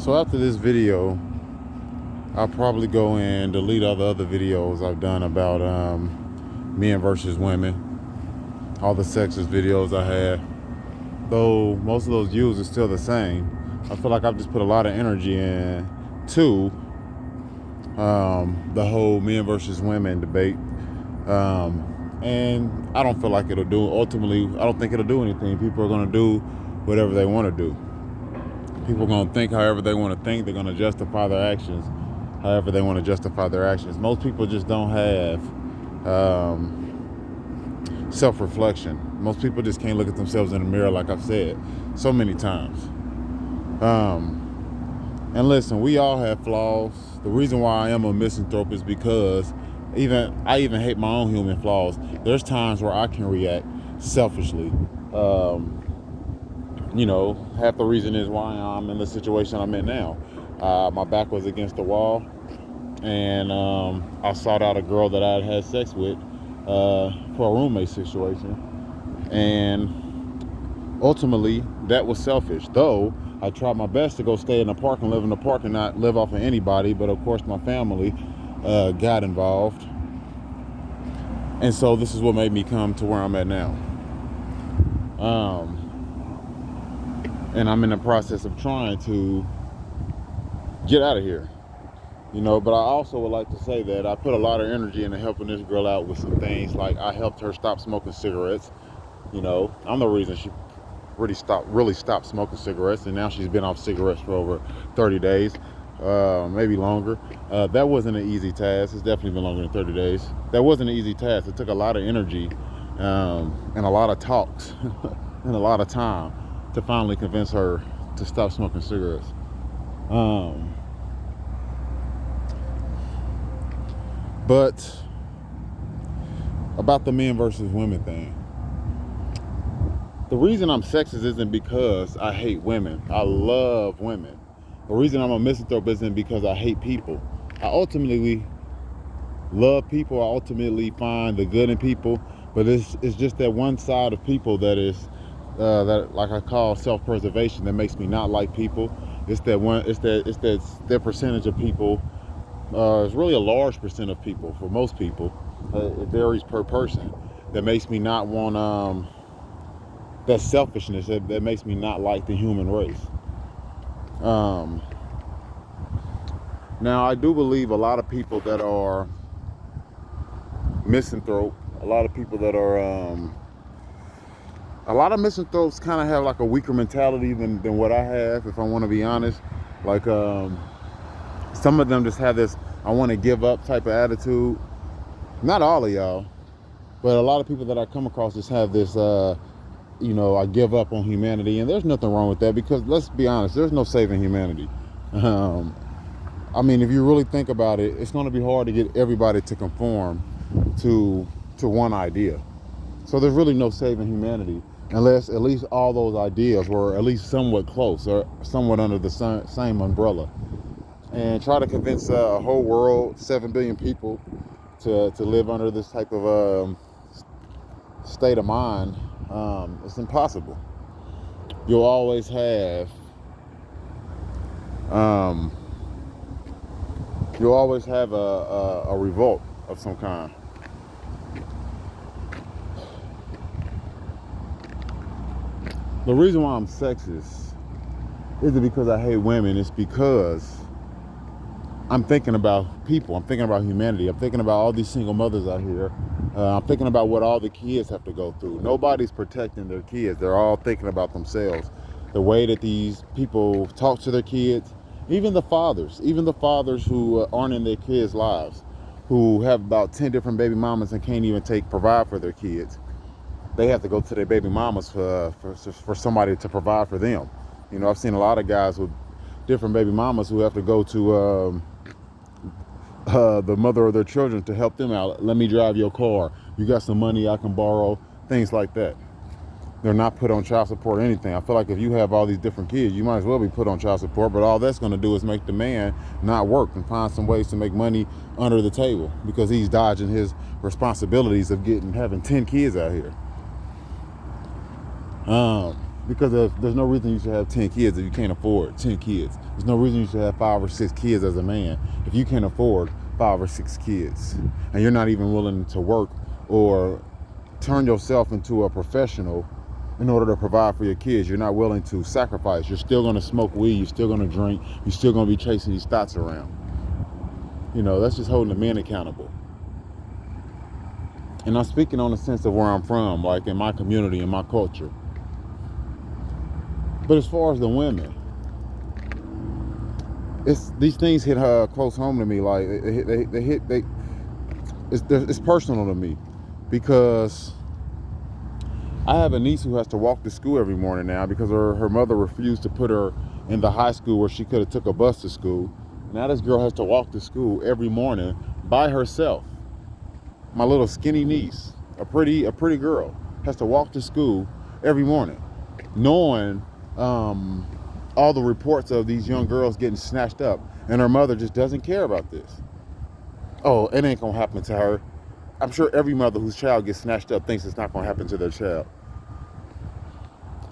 So after this video, I'll probably go and delete all the other videos I've done about men versus women, all the sexist videos I had. Though most of those views are still the same, I feel like I've just put a lot of energy into the whole men versus women debate. And I don't feel like it'll do, ultimately, I don't think it'll do anything. People are going to do whatever they want to do. People are going to think however they want to think. They're going to justify their actions however they want to justify their actions. Most people just don't have self-reflection. Most people just can't look at themselves in the mirror, like I've said so many times. And listen, we all have flaws. The reason why I am a misanthrope is because I even hate my own human flaws. There's times where I can react selfishly. Half the reason is why I'm in the situation I'm in now. My back was against the wall, and I sought out a girl that I had sex with for a roommate situation, and ultimately that was selfish. Though I tried my best to go stay in the park and live in the park and not live off of anybody, but of course my family got involved, and so this is what made me come to where I'm at now. And I'm in the process of trying to get out of here, but I also would like to say that I put a lot of energy into helping this girl out with some things. Like, I helped her stop smoking cigarettes. I'm the reason she really stopped smoking cigarettes, and now she's been off cigarettes for over 30 days, maybe longer. That wasn't an easy task. It's definitely been longer than 30 days. That wasn't an easy task. It took a lot of energy and a lot of talks and a lot of time to finally convince her to stop smoking cigarettes. But about the men versus women thing, the reason I'm sexist isn't because I hate women. I love women. The reason I'm a misanthrope isn't because I hate people. I ultimately love people. I ultimately find the good in people, but it's just that one side of people that is that, like I call, self-preservation, that makes me not like people. It's that percentage of people. It's really a large percent of people. For most people, it varies per person. That makes me not want that selfishness. That makes me not like the human race. Now, I do believe a lot of people that are misanthrope, a lot of people that are a lot of misanthropes kind of have like a weaker mentality than what I have, if I want to be honest. Like, some of them just have this I want to give up type of attitude. Not all of y'all, but a lot of people that I come across just have this, I give up on humanity. And there's nothing wrong with that, because let's be honest, there's no saving humanity. If you really think about it, it's going to be hard to get everybody to conform to one idea. So there's really no saving humanity unless at least all those ideas were at least somewhat close or somewhat under the same umbrella. And try to convince a whole world, 7 billion people, to live under this type of state of mind. It's impossible. You'll always have a revolt of some kind. The reason why I'm sexist isn't because I hate women. It's because I'm thinking about people. I'm thinking about humanity. I'm thinking about all these single mothers out here. I'm thinking about what all the kids have to go through. Nobody's protecting their kids. They're all thinking about themselves. The way that these people talk to their kids, even the fathers who aren't in their kids' lives, who have about 10 different baby mamas and can't even provide for their kids. They have to go to their baby mamas for somebody to provide for them. I've seen a lot of guys with different baby mamas who have to go to the mother of their children to help them out. Let me drive your car. You got some money I can borrow? Things like that. They're not put on child support or anything. I feel like if you have all these different kids, you might as well be put on child support, but all that's going to do is make the man not work and find some ways to make money under the table, because he's dodging his responsibilities of having 10 kids out here. Because there's no reason you should have 10 kids if you can't afford 10 kids. There's no reason you should have 5 or 6 kids as a man if you can't afford 5 or 6 kids. And you're not even willing to work or turn yourself into a professional in order to provide for your kids. You're not willing to sacrifice. You're still going to smoke weed. You're still going to drink. You're still going to be chasing these thoughts around. You know, that's just holding the men accountable. And I'm speaking on the sense of where I'm from, like in my community, in my culture. But as far as the women, these things hit close home to me. Like it's personal to me, because I have a niece who has to walk to school every morning now because her mother refused to put her in the high school where she could have took a bus to school. Now this girl has to walk to school every morning by herself. My little skinny niece, a pretty girl, has to walk to school every morning, knowing all the reports of these young girls getting snatched up, and her mother just doesn't care about this. Oh, it ain't gonna happen to her. I'm sure every mother whose child gets snatched up thinks it's not gonna happen to their child.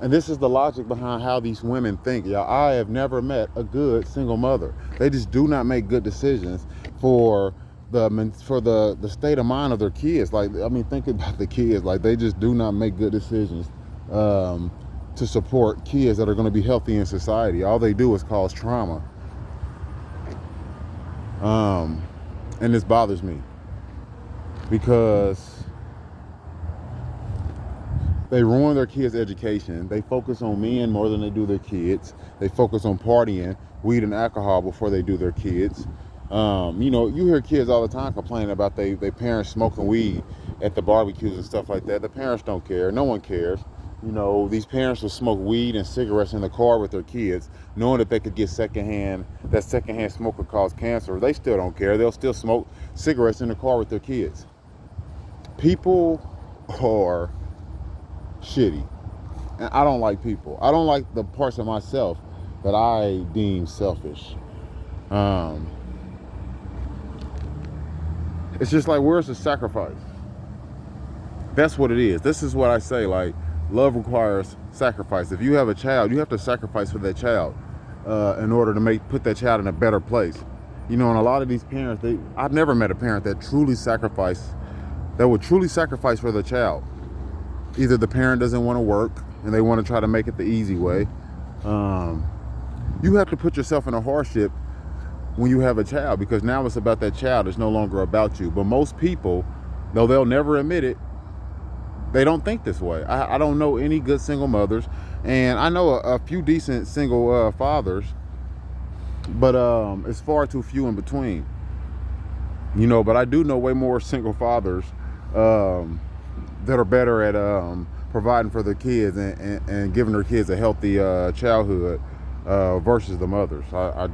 And this is the logic behind how these women think, y'all. I have never met a good single mother. They just do not make good decisions for the state of mind of their kids. Like, I mean, think about the kids. Like, they just do not make good decisions to support kids that are going to be healthy in society. All they do is cause trauma. And this bothers me, because they ruin their kids' education. They focus on men more than they do their kids. They focus on partying, weed and alcohol before they do their kids. You know, you hear kids all the time complaining about their parents smoking weed at the barbecues and stuff like that. The parents don't care. No one cares. You know, these parents will smoke weed and cigarettes in the car with their kids, knowing that they could get secondhand smoke could cause cancer. They still don't care. They'll still smoke cigarettes in the car with their kids. People are shitty. And I don't like people. I don't like the parts of myself that I deem selfish. It's just like, where's the sacrifice? That's what it is. This is what I say, like, love requires sacrifice. If you have a child, you have to sacrifice for that child in order to put that child in a better place. You know, and a lot of these parents, I've never met a parent that would truly sacrifice for the child. Either the parent doesn't want to work and they want to try to make it the easy way. You have to put yourself in a hardship when you have a child, because now it's about that child. It's no longer about you. But most people, though they'll never admit it, they don't think this way. I don't know any good single mothers, and I know a few decent single fathers, but it's far too few in between. You know, but I do know way more single fathers that are better at providing for their kids and giving their kids a healthy childhood versus the mothers. I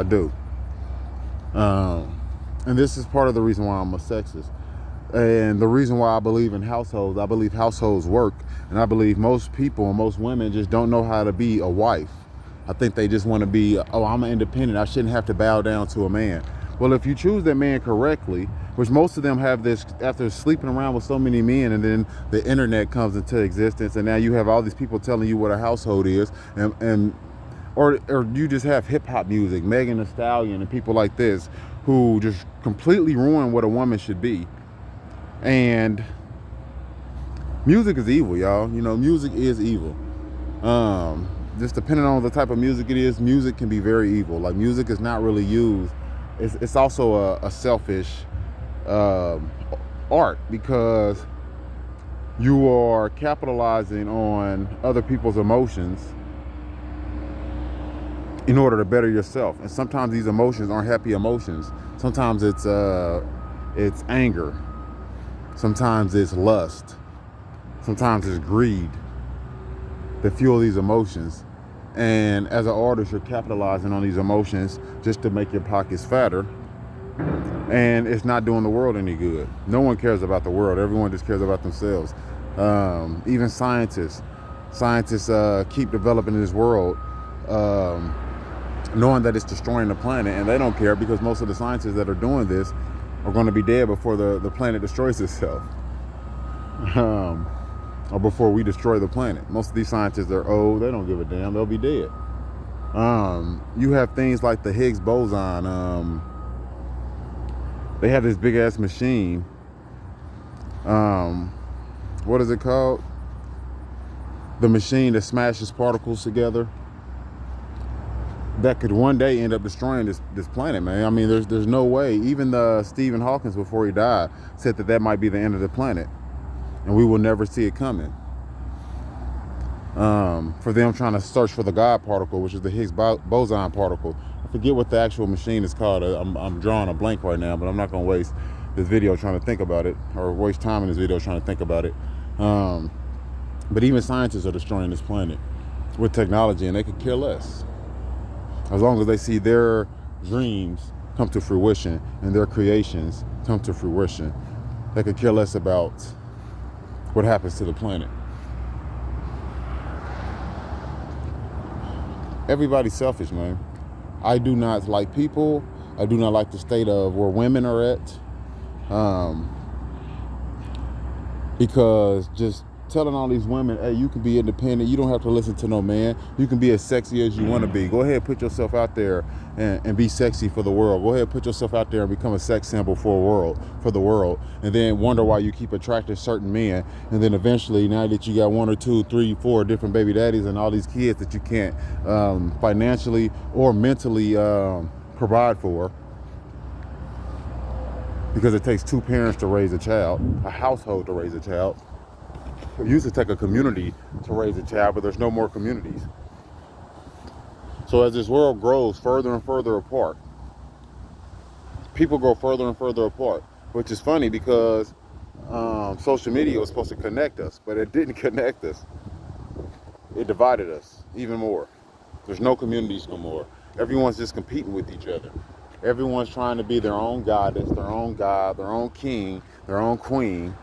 do. And this is part of the reason why I'm a sexist. And the reason why I believe in households, I believe households work. And I believe most people and most women just don't know how to be a wife. I think they just want to be, I'm an independent. I shouldn't have to bow down to a man. Well, if you choose that man correctly, which most of them have this after sleeping around with so many men, and then the internet comes into existence, and now you have all these people telling you what a household is, or you just have hip hop music, Megan Thee Stallion and people like this, who just completely ruin what a woman should be. And music is evil, y'all. You know, music is evil. Just depending on the type of music it is, music can be very evil. Like, music is not really used. It's also a selfish art, because you are capitalizing on other people's emotions in order to better yourself. And sometimes these emotions aren't happy emotions. Sometimes it's anger. Sometimes it's lust. Sometimes it's greed that fuel these emotions. And as an artist, you're capitalizing on these emotions just to make your pockets fatter. And it's not doing the world any good. No one cares about the world. Everyone just cares about themselves. Even scientists keep developing this world, knowing that it's destroying the planet, and they don't care, because most of the scientists that are doing this are going to be dead before the planet destroys itself. or before we destroy the planet. Most of these scientists are old. They don't give a damn. They'll be dead. You have things like the Higgs boson. They have this big ass machine. What is it called? The machine that smashes particles together. That could one day end up destroying this planet, man. I mean, there's no way. Even Stephen Hawking, before he died, said that might be the end of the planet, and we will never see it coming. For them trying to search for the God particle, which is the Higgs boson particle. I forget what the actual machine is called. I'm drawing a blank right now, but I'm not gonna waste this video trying to think about it, or waste time in this video trying to think about it. But even scientists are destroying this planet with technology, and they could care less. As long as they see their dreams come to fruition and their creations come to fruition, they could care less about what happens to the planet. Everybody's selfish, man. I do not like people. I do not like the state of where women are at. Because just telling all these women, hey, you can be independent. You don't have to listen to no man. You can be as sexy as you want to be. Go ahead, put yourself out there and be sexy for the world. Go ahead, put yourself out there and become a sex symbol for the world. And then wonder why you keep attracting certain men. And then eventually, now that you got 1 or 2, 3, 4 different baby daddies and all these kids that you can't financially or mentally provide for, because it takes 2 parents to raise a child, a household to raise a child. It used to take a community to raise a child, but there's no more communities. So as this world grows further and further apart, people go further and further apart, which is funny because social media was supposed to connect us, but it didn't connect us. It divided us even more. There's no communities no more. Everyone's just competing with each other. Everyone's trying to be their own goddess, their own god, their own king, their own queen.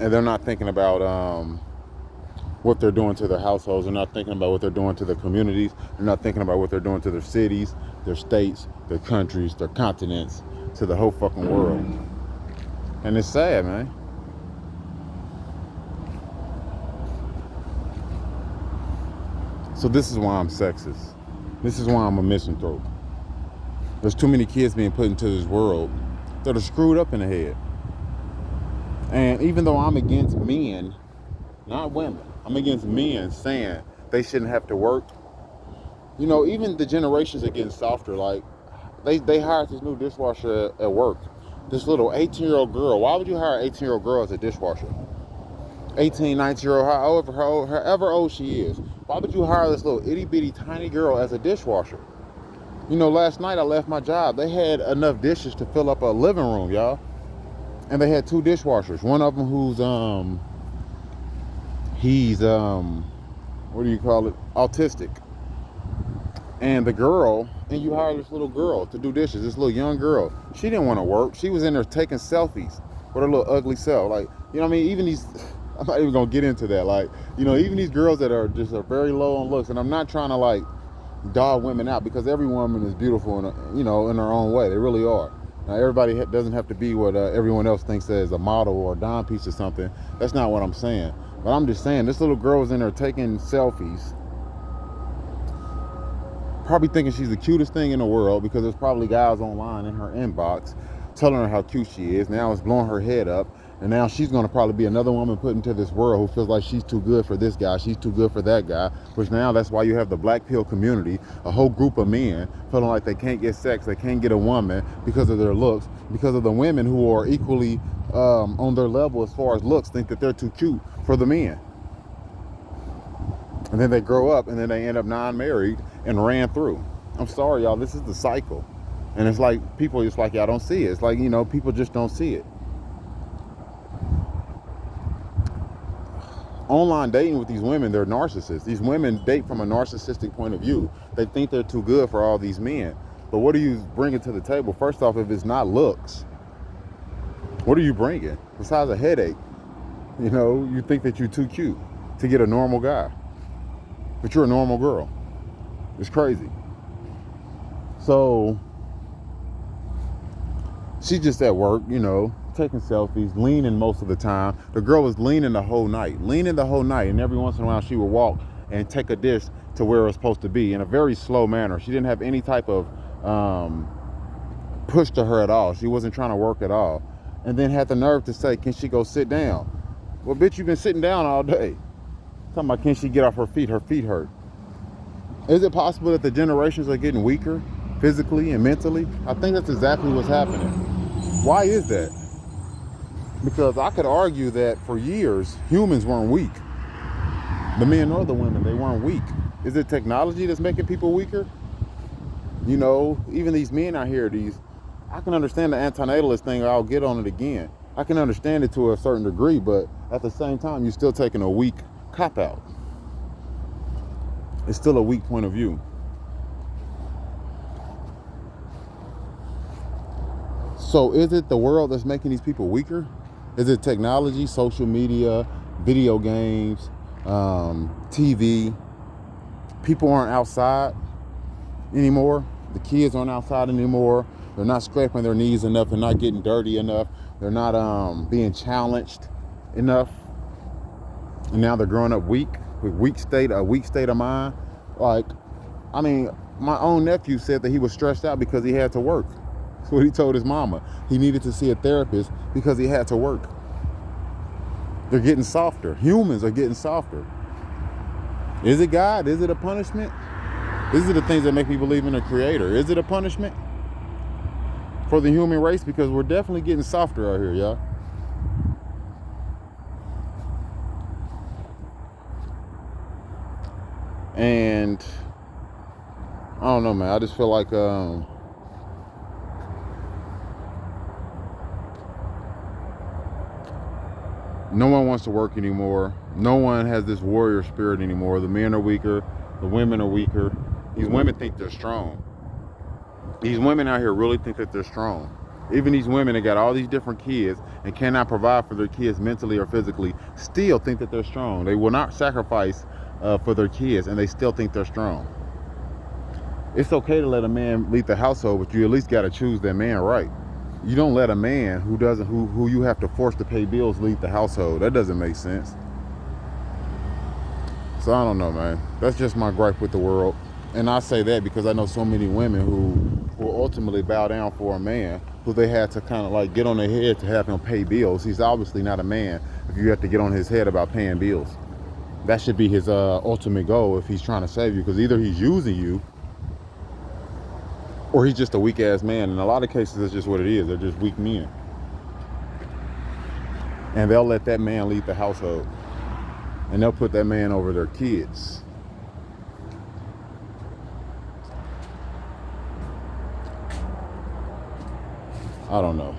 And they're not thinking about what they're doing to their households. They're not thinking about what they're doing to their communities. They're not thinking about what they're doing to their cities, their states, their countries, their continents, to the whole fucking world. And it's sad, man. So this is why I'm sexist. This is why I'm a misanthrope. There's too many kids being put into this world that are screwed up in the head. And even though I'm against men, not women, I'm against men saying they shouldn't have to work. You know, even the generations are getting softer. Like, they hired this new dishwasher at work. This little 18-year-old girl. Why would you hire an 18-year-old girl as a dishwasher? 18, 19-year-old, however old she is. Why would you hire this little itty-bitty tiny girl as a dishwasher? You know, last night I left my job. They had enough dishes to fill up a living room, y'all. And they had 2 dishwashers. One of them who's, what do you call it? Autistic. And the girl, and you hire this little girl to do dishes, this little young girl. She didn't want to work. She was in there taking selfies with her little ugly self. Like, you know what I mean? Even these, I'm not even going to get into that. Like, you know, even these girls that are very low on looks, and I'm not trying to, like, dog women out, because every woman is beautiful, in their own way. They really are. Now, everybody doesn't have to be what everyone else thinks is a model or a dime piece or something. That's not what I'm saying. But I'm just saying, this little girl was in there taking selfies, probably thinking she's the cutest thing in the world, because there's probably guys online in her inbox telling her how cute she is. Now it's blowing her head up. And now she's going to probably be another woman put into this world who feels like she's too good for this guy, she's too good for that guy, which now that's why you have the black pill community, a whole group of men feeling like they can't get sex, they can't get a woman because of their looks, because of the women who are equally on their level as far as looks think that they're too cute for the men. And then they grow up and then they end up non-married and ran through. I'm sorry, y'all, this is the cycle. And it's like, people just like, y'all don't see it. It's like, people just don't see it. Online dating with these women, they're narcissists. These women date from a narcissistic point of view. They think they're too good for all these men. But what are you bringing to the table? First off, if it's not looks, what are you bringing? Besides a headache, you think that you're too cute to get a normal guy. But you're a normal girl. It's crazy. So she's just at work, taking selfies, leaning most of the time. The girl was leaning the whole night, and every once in a while she would walk and take a dish to where it was supposed to be in a very slow manner. She didn't have any type of push to her at all. She wasn't trying to work at all. And then had the nerve to say, can she go sit down? Well, bitch, you've been sitting down all day. Talking about, can she get off her feet? Her feet hurt. Is it possible that the generations are getting weaker physically and mentally? I think that's exactly what's happening. Why is that? Because I could argue that for years, humans weren't weak. The men or the women, they weren't weak. Is it technology that's making people weaker? You know, even these men out here, I can understand the antinatalist thing. I'll get on it again. I can understand it to a certain degree, but at the same time, you're still taking a weak cop-out. It's still a weak point of view. So is it the world that's making these people weaker? Is it technology, social media, video games, TV? People aren't outside anymore. The kids aren't outside anymore. They're not scraping their knees enough. They're not getting dirty enough. They're not being challenged enough. And now they're growing up weak, with a weak state of mind. Like, I mean, my own nephew said that he was stressed out because he had to work. That's what he told his mama. He needed to see a therapist because he had to work. They're getting softer. Humans are getting softer. Is it God? Is it a punishment? These are the things that make me believe in a creator. Is it a punishment for the human race? Because we're definitely getting softer out here, y'all. And I don't know, man. I just feel like no one wants to work anymore. No one has this warrior spirit anymore. The men are weaker. The women are weaker. These women think they're strong. These women out here really think that they're strong. Even these women that got all these different kids and cannot provide for their kids mentally or physically still think that they're strong. They will not sacrifice for their kids, and they still think they're strong. It's okay to let a man lead the household, but you at least got to choose that man right. You don't let a man who you have to force to pay bills lead the household. That doesn't make sense. So I don't know, man. That's just my gripe with the world. And I say that because I know so many women who will ultimately bow down for a man who they had to kind of like get on their head to have him pay bills. He's obviously not a man if you have to get on his head about paying bills. That should be his ultimate goal if he's trying to save you, because either he's using you or he's just a weak ass man. In a lot of cases, that's just what it is. They're just weak men. And they'll let that man lead the household. And they'll put that man over their kids. I don't know.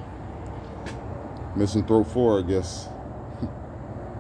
Misanthrope 4, I guess.